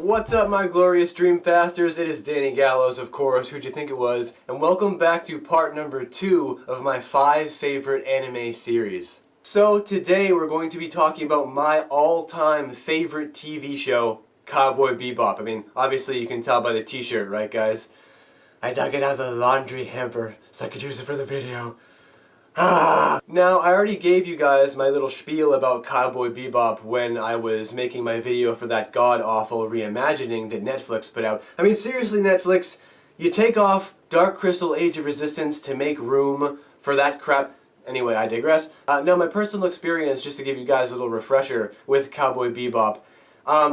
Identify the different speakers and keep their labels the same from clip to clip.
Speaker 1: What's up, my glorious Dreamfasters? It is Danny Gallows, of course, who'd you think it was, and welcome back to part number 2 of my 5 favorite anime series. So today we're going to be talking about my all-time favorite TV show, Cowboy Bebop. I mean, obviously you can tell by the t-shirt, right guys? I dug it out of the laundry hamper so I could use it for the video. Now, I already gave you guys my little spiel about Cowboy Bebop when I was making my video for that god-awful reimagining that Netflix put out. I mean, seriously, Netflix, you take off Dark Crystal Age of Resistance to make room for that crap. Anyway, I digress. Now, my personal experience, just to give you guys a little refresher with Cowboy Bebop.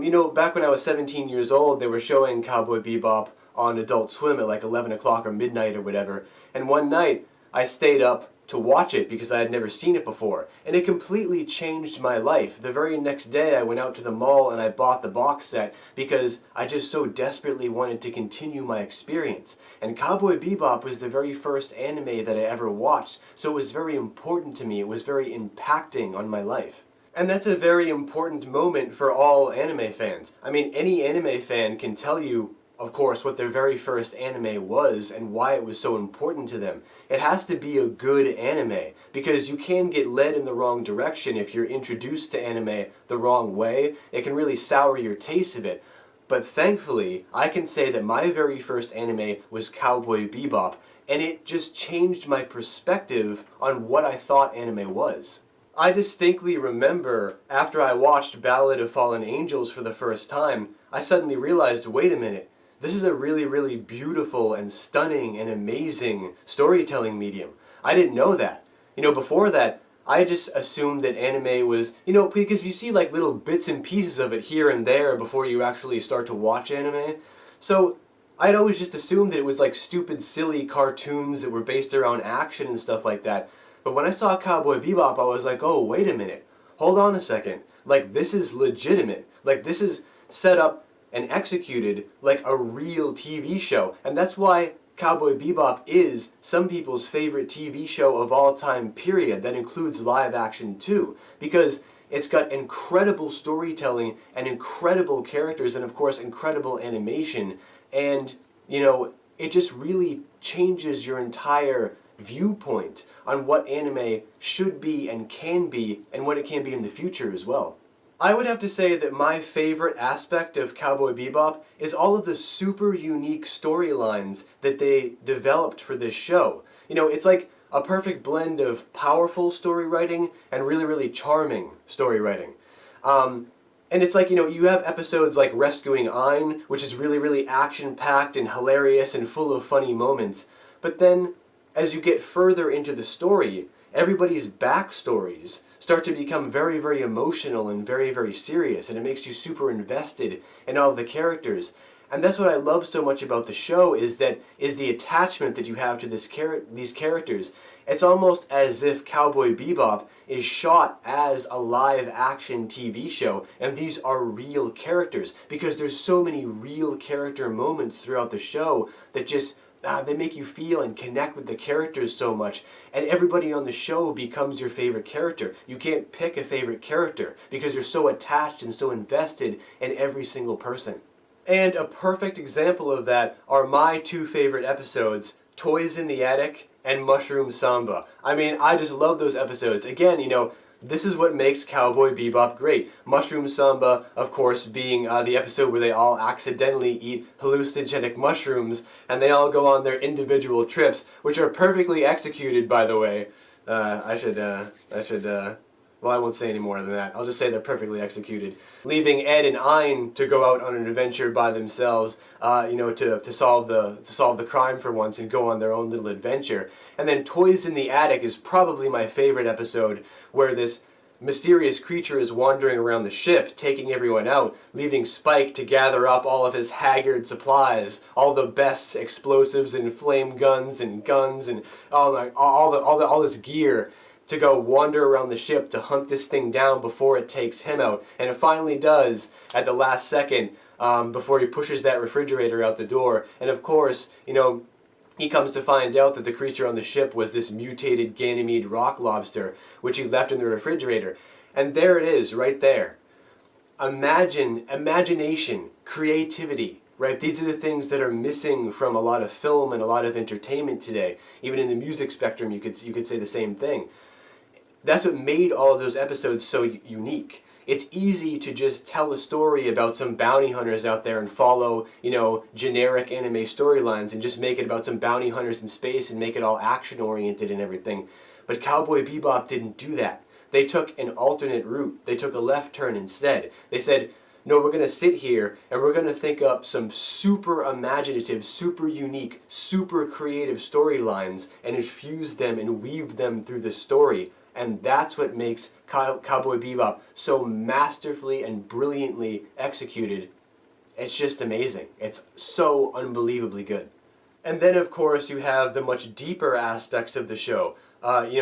Speaker 1: You know, back when I was 17 years old, they were showing Cowboy Bebop on Adult Swim at like 11 o'clock or midnight or whatever. And one night, I stayed up to watch it because I had never seen it before, and it completely changed my life. The very next day I went out to the mall and I bought the box set because I just so desperately wanted to continue my experience. And Cowboy Bebop was the very first anime that I ever watched, so it was very important to me. It was very impacting on my life. And that's a very important moment for all anime fans. I mean, any anime fan can tell you, of course, what their very first anime was and why it was so important to them. It has to be a good anime, because you can get led in the wrong direction if you're introduced to anime the wrong way. It can really sour your taste of it. But thankfully, I can say that my very first anime was Cowboy Bebop, and it just changed my perspective on what I thought anime was. I distinctly remember, after I watched Ballad of Fallen Angels for the first time, I suddenly realized, wait a minute, this is a really, really beautiful and stunning and amazing storytelling medium. I didn't know that. You know, before that, I just assumed that anime was, you know, because you see like little bits and pieces of it here and there before you actually start to watch anime. So I'd always just assumed that it was like stupid, silly cartoons that were based around action and stuff like that. But when I saw Cowboy Bebop, I was like, oh, wait a minute. Hold on a second. Like, this is legitimate. Like, this is set up and executed like a real TV show. And that's why Cowboy Bebop is some people's favorite TV show of all time, period. That includes live action too. Because it's got incredible storytelling and incredible characters and of course incredible animation. And, you know, it just really changes your entire viewpoint on what anime should be and what it can be in the future as well. I would have to say that my favorite aspect of Cowboy Bebop is all of the super unique storylines that they developed for this show. You know, it's like a perfect blend of powerful story writing and really, really charming story writing. And it's like, you know, you have episodes like Rescuing Ein, which is really, really action-packed and hilarious and full of funny moments. But then, as you get further into the story, everybody's backstories start to become very, very emotional and very, very serious, and it makes you super invested in all of the characters. And that's what I love so much about the show is the attachment that you have to these characters. It's almost as if Cowboy Bebop is shot as a live-action TV show, and these are real characters, because there's so many real character moments throughout the show that just they make you feel and connect with the characters so much, and everybody on the show becomes your favorite character. You can't pick a favorite character because you're so attached and so invested in every single person. And a perfect example of that are my 2 favorite episodes, Toys in the Attic and Mushroom Samba. I mean, I just love those episodes. Again, you know, this is what makes Cowboy Bebop great. Mushroom Samba, of course, being the episode where they all accidentally eat hallucinogenic mushrooms and they all go on their individual trips, which are perfectly executed, by the way. Well, I won't say any more than that. I'll just say they're perfectly executed. Leaving Ed and Ein to go out on an adventure by themselves, you know, to solve the crime for once and go on their own little adventure. And then Toys in the Attic is probably my favorite episode, where this mysterious creature is wandering around the ship, taking everyone out, leaving Spike to gather up all of his haggard supplies, all the best explosives and flame guns and all this gear, to go wander around the ship to hunt this thing down before it takes him out. And it finally does at the last second, before he pushes that refrigerator out the door. And of course, you know, he comes to find out that the creature on the ship was this mutated Ganymede rock lobster, which he left in the refrigerator. And there it is, right there. imagination, creativity, right? These are the things that are missing from a lot of film and a lot of entertainment today. Even in the music spectrum, you could say the same thing. That's what made all of those episodes so unique. It's easy to just tell a story about some bounty hunters out there and follow, generic anime storylines and just make it about some bounty hunters in space and make it all action-oriented and everything. But Cowboy Bebop didn't do that. They took an alternate route. They took a left turn instead. They said, no, we're going to sit here and we're going to think up some super imaginative, super unique, super creative storylines and infuse them and weave them through the story. And that's what makes Cowboy Bebop so masterfully and brilliantly executed. It's just amazing. It's so unbelievably good. And then, of course, you have the much deeper aspects of the show.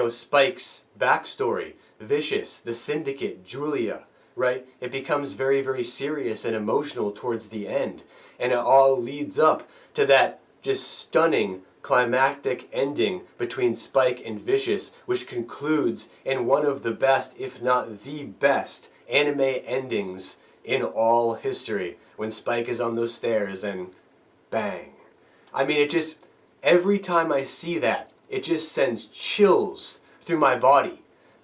Speaker 1: Spike's backstory, Vicious, the Syndicate, Julia, right? It becomes very, very serious and emotional towards the end. And it all leads up to that just stunning climactic ending between Spike and Vicious, which concludes in one of the best, if not the best, anime endings in all history, when Spike is on those stairs and bang. I mean, every time I see that, it just sends chills through my body.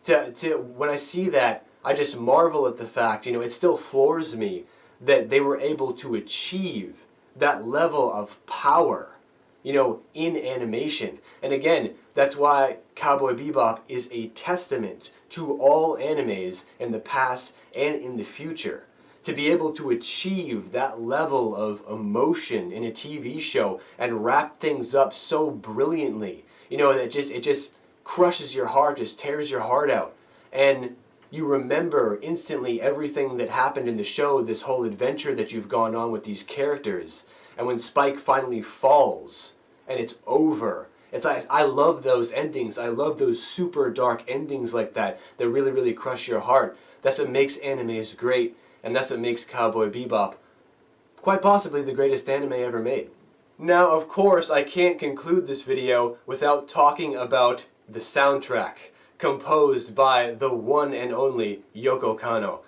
Speaker 1: When I see that, I just marvel at the fact, it still floors me that they were able to achieve that level of power, in animation. And again, that's why Cowboy Bebop is a testament to all animes in the past and in the future. To be able to achieve that level of emotion in a TV show and wrap things up so brilliantly, that it just crushes your heart, just tears your heart out. And you remember instantly everything that happened in the show, this whole adventure that you've gone on with these characters. And when Spike finally falls and it's over, it's like, I love those endings. I love those super dark endings like that really, really crush your heart. That's what makes animes great, and that's what makes Cowboy Bebop quite possibly the greatest anime ever made. Now, of course, I can't conclude this video without talking about the soundtrack, composed by the one and only Yoko Kanno.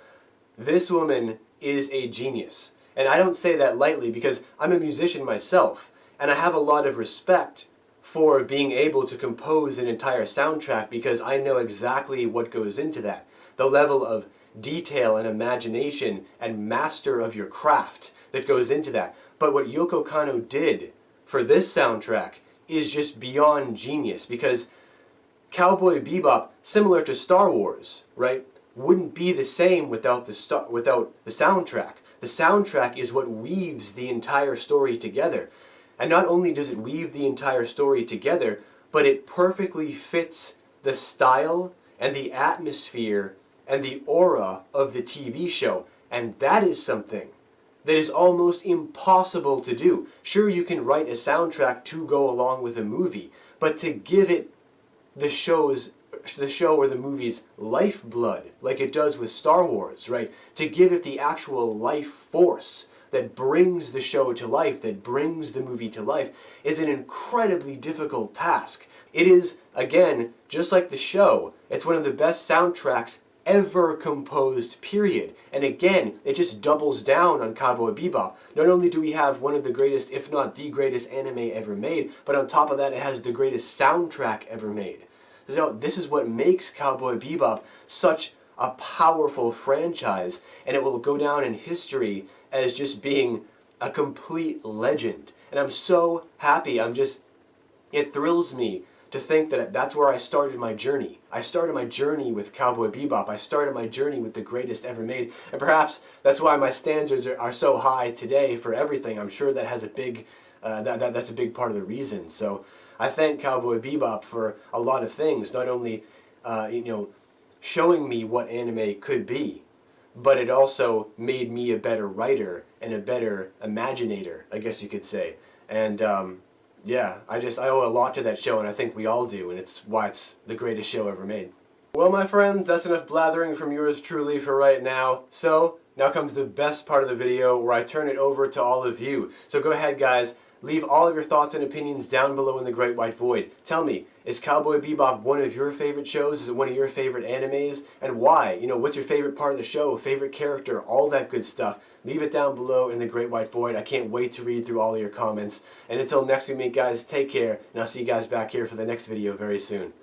Speaker 1: This woman is a genius. And I don't say that lightly because I'm a musician myself, and I have a lot of respect for being able to compose an entire soundtrack because I know exactly what goes into that. The level of detail and imagination and master of your craft that goes into that. But what Yoko Kanno did for this soundtrack is just beyond genius, because Cowboy Bebop, similar to Star Wars, right, wouldn't be the same without the soundtrack. The soundtrack is what weaves the entire story together. And not only does it weave the entire story together, but it perfectly fits the style and the atmosphere and the aura of the TV show. And that is something that is almost impossible to do. Sure, you can write a soundtrack to go along with a movie, but to give it the show or the movie's lifeblood, like it does with Star Wars, right? To give it the actual life force that brings the show to life, that brings the movie to life, is an incredibly difficult task. It is, again, just like the show, it's one of the best soundtracks ever composed, period. And again, it just doubles down on Cowboy Bebop. Not only do we have one of the greatest, if not the greatest anime ever made, but on top of that, it has the greatest soundtrack ever made. So this is what makes Cowboy Bebop such a powerful franchise, and it will go down in history as just being a complete legend. And I'm so happy. It thrills me to think that that's where I started my journey. I started my journey with Cowboy Bebop. I started my journey with the greatest ever made. And perhaps that's why my standards are so high today for everything. I'm sure that has a big, that's a big part of the reason. So I thank Cowboy Bebop for a lot of things, not only, showing me what anime could be, but it also made me a better writer and a better imaginator, I guess you could say. And yeah, I owe a lot to that show, and I think we all do, and it's why it's the greatest show ever made. Well, my friends, that's enough blathering from yours truly for right now. So now comes the best part of the video, where I turn it over to all of you. So go ahead, guys, Leave all of your thoughts and opinions down below in the Great White Void. Tell me, is Cowboy Bebop one of your favorite shows? Is it one of your favorite animes? And why? What's your favorite part of the show, favorite character, all that good stuff? Leave it down below in the Great White Void. I can't wait to read through all of your comments. And until next we meet, guys, take care, and I'll see you guys back here for the next video very soon.